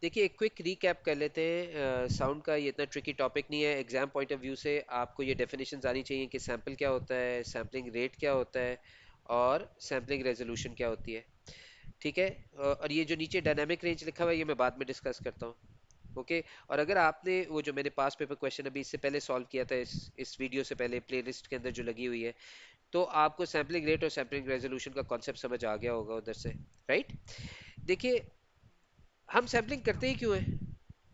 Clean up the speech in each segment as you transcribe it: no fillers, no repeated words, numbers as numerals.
देखिए एक quick recap कर लेते हैं साउंड का। ये इतना ट्रिकी टॉपिक नहीं है। एग्जाम पॉइंट ऑफ व्यू से आपको ये डेफिनेशंस आनी चाहिए कि सैम्पल क्या होता है, सैम्पलिंग रेट क्या होता है और सैम्पलिंग रेजोल्यूशन क्या होती है। ठीक है। और ये जो नीचे डायनामिक रेंज लिखा हुआ है ये मैं बाद में डिस्कस करता हूँ। ओके। और अगर आपने वो जो मैंने पास पेपर क्वेश्चन अभी इससे पहले सॉल्व किया था, इस वीडियो से पहले प्लेलिस्ट के अंदर जो लगी हुई है, तो आपको सैम्पलिंग रेट और सैम्पलिंग रेजोल्यूशन का कॉन्सेप्ट समझ आ गया होगा उधर से। राइट। देखिए हम सैम्पलिंग करते ही क्यों है,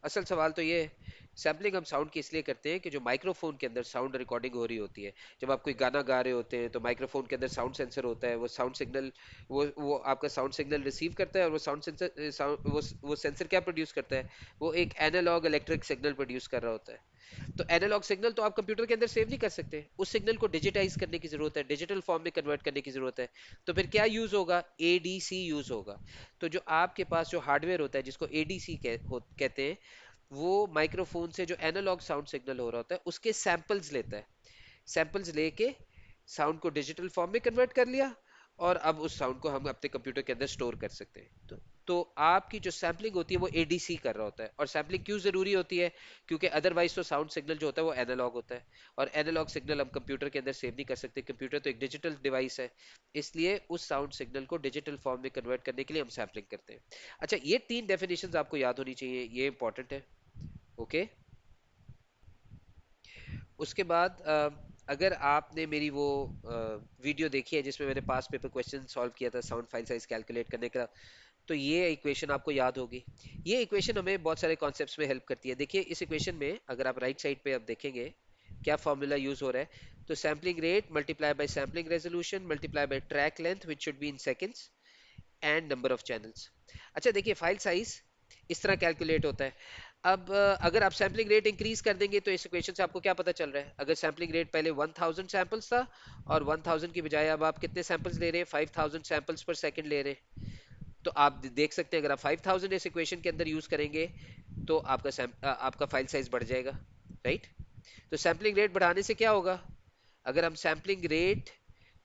असल सवाल तो ये है। सैम्पलिंग हम साउंड की इसलिए करते हैं कि जो माइक्रोफोन के अंदर साउंड रिकॉर्डिंग हो रही होती है, जब आप कोई गाना गा रहे होते हैं तो माइक्रोफोन के अंदर साउंड सेंसर होता है। वो साउंड सिग्नल, वो आपका साउंड सिग्नल रिसीव करता है और वो साउंड सेंसर वो सेंसर क्या प्रोड्यूस करता है, वो एक एनालॉग इलेक्ट्रिक सिग्नल प्रोड्यूस कर रहा होता है। तो एनालॉग सिग्नल तो आप कंप्यूटर के अंदर सेव नहीं कर सकते, उस सिग्नल को डिजिटाइज करने की जरूरत है, डिजिटल फॉर्म में कन्वर्ट करने की जरूरत है। तो फिर क्या यूज होगा, एडीसी यूज होगा। तो जो आपके पास जो हार्डवेयर होता है जिसको एडीसी कहते हैं, वो माइक्रोफोन से जो एनालॉग साउंड सिग्नल हो रहा होता है उसके सैंपल्स लेता है। सैंपल्स लेके साउंड को डिजिटल फॉर्म में कन्वर्ट कर लिया और अब उस साउंड को हम अपने कंप्यूटर के अंदर स्टोर कर सकते हैं। तो आपकी जो सैम्पलिंग होती है वो एडीसी कर रहा होता है। और सैम्पलिंग क्यों जरूरी होती है, क्योंकि अदरवाइज तो साउंड सिग्नल जो होता है वो एनालॉग होता है और एनालॉग सिग्नल हम कंप्यूटर के अंदर सेव नहीं कर सकते। कंप्यूटर तो एक डिजिटल डिवाइस है, इसलिए उस साउंड सिग्नल को डिजिटल फॉर्म में कन्वर्ट करने के लिए हम सैम्पलिंग करते हैं। अच्छा, ये तीन डेफिनेशंस आपको याद होनी चाहिए, ये इंपॉर्टेंट है। ओके। उसके बाद अगर आपने मेरी वो वीडियो देखी है जिसमें मैंने पास पेपर क्वेश्चन सॉल्व किया था साउंड फाइल साइज कैलकुलेट करने का, तो ये इक्वेशन आपको याद होगी। ये इक्वेशन हमें बहुत सारे कॉन्सेप्ट्स में हेल्प करती है। देखिए इस इक्वेशन में अगर आप राइट साइड पे आप देखेंगे क्या फॉर्मूला यूज हो रहा है, तो sampling rate multiply by sampling resolution multiply by track length which should be in seconds and number of channels. अच्छा देखिए फाइल साइज इस तरह कैलकुलेट होता है। अब अगर आप सैम्पलिंग रेट इंक्रीज कर देंगे तो इस इक्वेशन से आपको क्या पता चल रहा है, अगर सैम्पलिंग रेट पहले 1000 सैंपल्स था और 1000 की बजाय अब आप कितने सैंपल्स ले रहे हैं, 5000 सैंपल्स पर सेकंड ले रहे हैं। तो आप देख सकते हैं अगर आप 5000 इस इक्वेशन के अंदर यूज करेंगे तो आपका फाइल साइज बढ़ जाएगा। राइट। तो सैम्पलिंग रेट बढ़ाने से क्या होगा, अगर हम सैम्पलिंग रेट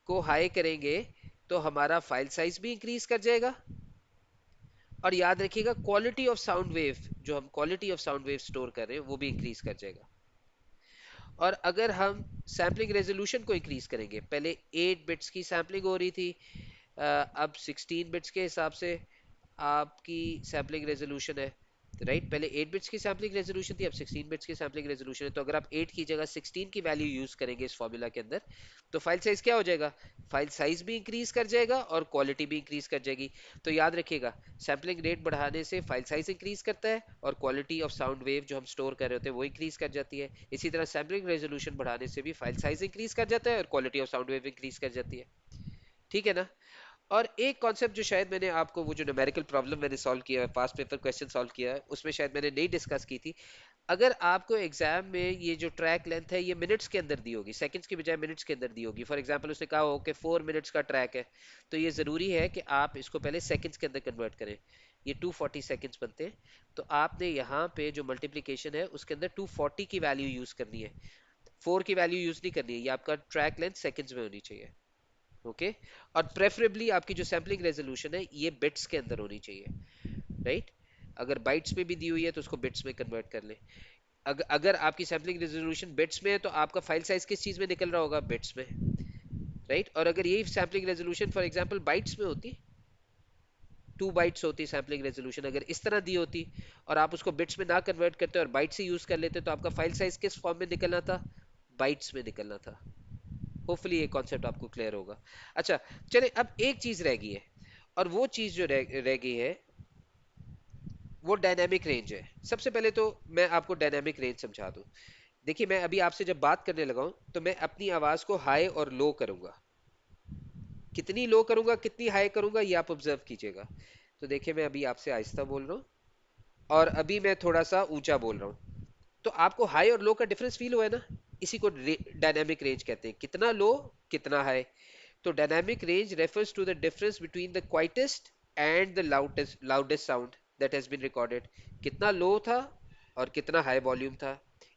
को हाई करेंगे तो हमारा फाइल साइज भी इंक्रीज कर जाएगा। और याद रखिएगा क्वालिटी ऑफ साउंड वेव, जो हम quality of sound wave store कर रहे हैं वो भी इंक्रीज कर जाएगा। और अगर हम सैम्पलिंग रेजोल्यूशन को इंक्रीज करेंगे, पहले 8 बिट्स की सैम्पलिंग हो रही थी, अब 16 बिट्स के हिसाब से आपकी सैम्पलिंग रेजोल्यूशन है। राइट, पहले 8 बिट्स की सैम्पलिंग रेजोल्यूशन थी, अब 16 बिट्स की सैम्पलिंग रेजोल्यूशन है। तो अगर आप 8 की जगह 16 की वैल्यू यूज करेंगे इस फॉर्मूला के अंदर, तो फाइल साइज क्या हो जाएगा, फाइल साइज भी इंक्रीज कर जाएगा और क्वालिटी भी इंक्रीज कर जाएगी। तो याद रखिएगा सैम्पलिंग रेट बढ़ाने से फाइल साइज इंक्रीज करता है और क्वालिटी ऑफ साउंड वेव जो हम स्टोर कर रहे होते हैं वो इंक्रीज कर जाती है। इसी तरह सैम्पलिंग रेजोल्यूशन बढ़ाने से भी फाइल साइज इंक्रीज कर जाता है और quality of sound wave increase कर जाती है। ठीक है ना। और एक कॉन्सेप्ट जो शायद मैंने आपको, वो जो न्यूमेरिकल प्रॉब्लम मैंने सॉल्व किया है, पास्ट पेपर क्वेश्चन सॉल्व किया है, उसमें शायद मैंने नहीं डिस्कस की थी। अगर आपको एग्जाम में ये जो ट्रैक लेंथ है ये मिनट्स के अंदर दी होगी, सेकंड्स की बजाय मिनट्स के अंदर दी होगी, फॉर एग्जांपल उसने कहा हो कि 4 मिनट्स का ट्रैक है, तो ये ज़रूरी है कि आप इसको पहले सेकंड्स के अंदर कन्वर्ट करें। ये 240 सेकंड्स बनते हैं। तो आपने यहाँ पे जो मल्टीप्लिकेशन है उसके अंदर 240 की वैल्यू यूज़ करनी है, 4 की वैल्यू यूज़ नहीं करनी है। ये आपका ट्रैक लेंथ सेकंड्स में होनी चाहिए। ओके। और प्रेफरेबली आपकी जो सैम्पलिंग रेजोल्यूशन है ये बिट्स के अंदर होनी चाहिए। राइट। अगर बाइट्स में भी दी हुई है तो उसको बिट्स में कन्वर्ट कर ले। अगर आपकी सैम्पलिंग रेजोल्यूशन बिट्स में है तो आपका फाइल साइज किस चीज में निकल रहा होगा, बिट्स में। राइट। और अगर यही sampling resolution for example bytes में होती, 2 बाइट्स होती सैम्पलिंग रेजोल्यूशन, अगर इस तरह दी होती और आप उसको बिट्स में ना कन्वर्ट करते और बाइट्स से यूज कर लेते तो आपका फाइल साइज किस फॉर्म में निकलना था, बाइट्स में निकलना था। होपफुली ये कॉन्सेप्ट आपको क्लियर होगा। अच्छा, चले अब एक चीज रह गई है, और वो चीज जो रह गई है वो डायनामिक रेंज है। सबसे पहले तो मैं आपको डायनामिक रेंज समझा दूं। देखिए मैं अभी आपसे जब बात करने लगा हूं तो मैं अपनी आवाज को हाई और लो करूंगा। कितनी लो करूंगा कितनी हाई करूंगा ये आप ऑब्जर्व कीजिएगा। तो देखिए मैं अभी आपसे आहिस्ता बोल रहा हूँ और अभी मैं थोड़ा सा ऊंचा बोल रहा हूँ, तो आपको हाई और लो का डिफरेंस फील हुआ है ना। इसी को डायनामिक रेंज कहते हैं, कितना लो कितना हाई। तो dynamic range refers to the difference between the quietest and the loudest sound that has been recorded. कितना लो था और कितना हाई वॉल्यूम था,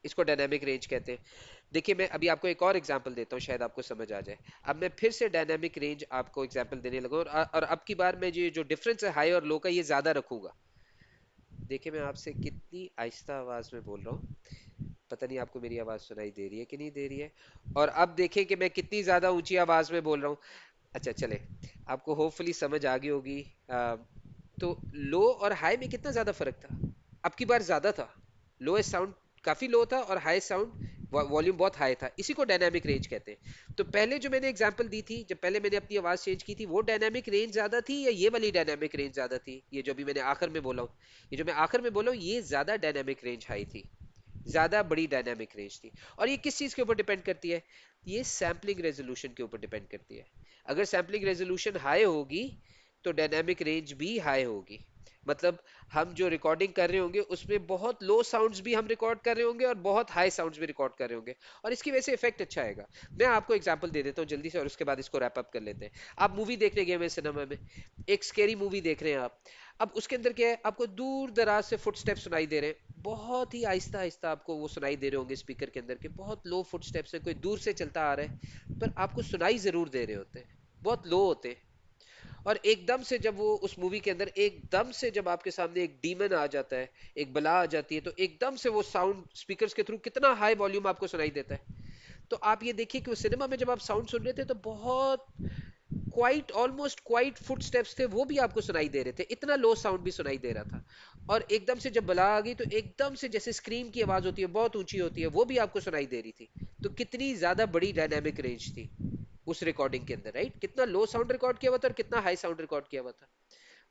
इसको डायनामिक रेंज कहते हैं। देखिए मैं अभी आपको एक और एग्जांपल देता हूँ, शायद आपको समझ आ जाए। अब मैं फिर से डायनामिक रेंज आपको एग्जांपल देने लगा और अब की बार मैं ये जो डिफरेंस है हाई और लो का ये ज्यादा रखूंगा। देखिए मैं आपसे कितनी आहिस्ता आवाज में बोल रहा हूँ, पता नहीं आपको मेरी आवाज सुनाई दे रही है कि नहीं दे रही है। और अब देखें कि मैं कितनी ज्यादा ऊंची आवाज में बोल रहा हूँ। अच्छा चले, आपको होपफुली समझ आ गई होगी। तो लो और हाई में कितना ज्यादा फर्क था? अब की बार ज्यादा था। लोएस्ट साउंड काफी लो था और हाई साउंड वॉल्यूम बहुत हाई था। इसी को डायनामिक रेंज कहते हैं। तो पहले जो मैंने एग्जांपल दी थी, जब पहले मैंने अपनी आवाज चेंज की थी, वो डायनामिक रेंज ज्यादा थी या ये वाली डायनामिक रेंज ज्यादा थी? ये जो अभी मैंने आखिर में बोला हूँ, ये जो मैं आखिर में बोला हूँ, ये ज्यादा डायनामिक रेंज हाई थी, ज्यादा बड़ी डायनामिक रेंज थी। और ये किस चीज के ऊपर डिपेंड करती है? ये सैम्पलिंग रेजोल्यूशन के ऊपर डिपेंड करती है। अगर सैम्पलिंग रेजोल्यूशन हाई होगी तो डायनामिक रेंज भी हाई होगी। मतलब हम जो रिकॉर्डिंग कर रहे होंगे उसमें बहुत लो साउंड्स भी हम रिकॉर्ड कर रहे होंगे और बहुत हाई साउंड्स भी रिकॉर्ड कर रहे होंगे, और इसकी वजह से इफेक्ट अच्छा आएगा। मैं आपको एग्जांपल दे देता हूँ जल्दी से और उसके बाद इसको रैप अप कर लेते हैं। आप मूवी देखने गए हैं सिनेमा में, एक स्केरी मूवी देख रहे हैं आप। अब उसके अंदर क्या है, आपको दूर दराज से फुटस्टेप सुनाई दे रहे हैं, बहुत ही आहिस्ता आहिस्ता आपको वो सुनाई दे रहे होंगे स्पीकर के अंदर के, बहुत लो फुटस्टेप्स है, कोई दूर से चलता आ रहा है, पर आपको सुनाई जरूर दे रहे होते हैं, बहुत लो होते हैं। और एकदम से जब वो उस मूवी के अंदर एकदम से जब आपके सामने एक डीमन आ जाता है, एक बला आ जाती है, तो एकदम से वो साउंड स्पीकर्स के थ्रू कितना हाई वॉल्यूम आपको सुनाई देता है। तो आप ये देखिए कि उस सिनेमा में जब आप साउंड सुन रहे थे तो बहुत क्वाइट, ऑलमोस्ट क्वाइट फुटस्टेप्स थे, वो भी आपको सुनाई दे रहे थे, इतना लो साउंड भी सुनाई दे रहा था। और एकदम से जब बला आ गई तो एकदम से जैसे स्क्रीम की आवाज होती है, बहुत ऊंची होती है, वो भी आपको सुनाई दे रही थी। तो कितनी ज्यादा बड़ी डायनामिक रेंज थी उस रिकॉर्डिंग के अंदर, राइट? कितना लो साउंड रिकॉर्ड किया हुआ था और कितना हाई साउंड रिकॉर्ड किया हुआ था।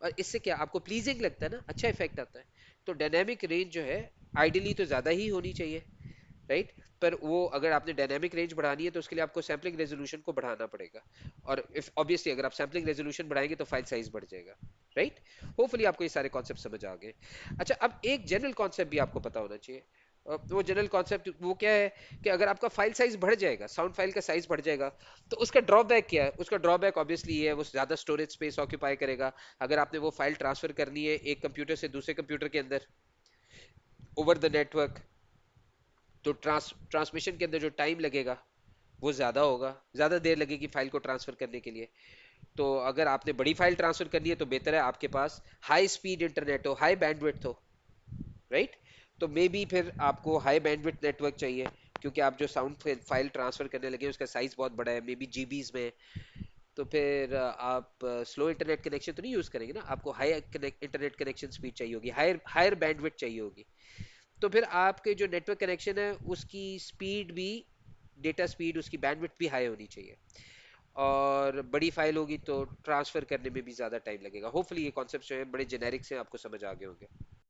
और इससे क्या आपको प्लीजिंग लगता है ना, अच्छा इफेक्ट आता है। तो डायनामिक रेंज जो है आइडियली तो ज्यादा ही होनी चाहिए, राइट? पर वो अगर आपने डायनामिक रेंज बढ़ानी है तो उसके लिए आपको सैम्पलिंग रेजोल्यूशन को बढ़ाना पड़ेगा। और इफ ऑब्वियसली अगर आप सैम्पलिंग रेजोल्यूशन बढ़ाएंगे तो फाइल साइज बढ़ जाएगा, राइट? होपफुली आपको ये सारे कॉन्सेप्ट समझ आ गए। अच्छा, अब एक जनरल कॉन्सेप्ट भी आपको पता होना चाहिए। वो जनरल कॉन्सेप्ट वो क्या है कि अगर आपका फाइल साइज बढ़ जाएगा, साउंड फाइल का साइज बढ़ जाएगा, तो उसका ड्रॉबैक क्या है? उसका ड्रॉबैक ऑब्वियसली ये है, वो ज्यादा स्टोरेज स्पेस ऑक्यूपाई करेगा। अगर आपने वो फाइल ट्रांसफर करनी है एक कंप्यूटर से दूसरे कंप्यूटर के अंदर ओवर द नेटवर्क, तो ट्रांसमिशन के अंदर जो टाइम लगेगा वो ज्यादा होगा, ज्यादा देर लगेगी फाइल को ट्रांसफर करने के लिए। तो अगर आपने बड़ी फाइल ट्रांसफर करनी है तो बेहतर है आपके पास हाई स्पीड इंटरनेट हो, हाई बैंडविड्थ हो, राइट? तो मे बी फिर आपको हाई बैंडविड्थ नेटवर्क चाहिए, क्योंकि आप जो साउंड फाइल ट्रांसफर करने लगे उसका साइज बहुत बड़ा है, मे बी जीबीज में। तो फिर आप स्लो इंटरनेट कनेक्शन तो नहीं यूज करेंगे ना, आपको हाई इंटरनेट कनेक्शन स्पीड चाहिए होगी, हायर हायर बैंडविड्थ चाहिए होगी। तो फिर आपके जो नेटवर्क कनेक्शन है उसकी स्पीड भी, डेटा स्पीड, उसकी बैंडविड्थ भी हाई होनी चाहिए। और बड़ी फाइल होगी तो ट्रांसफर करने में भी ज्यादा टाइम लगेगा। होपफुली ये कॉन्सेप्ट जो है बड़े जेनेरिक से आपको समझ आ गए होंगे।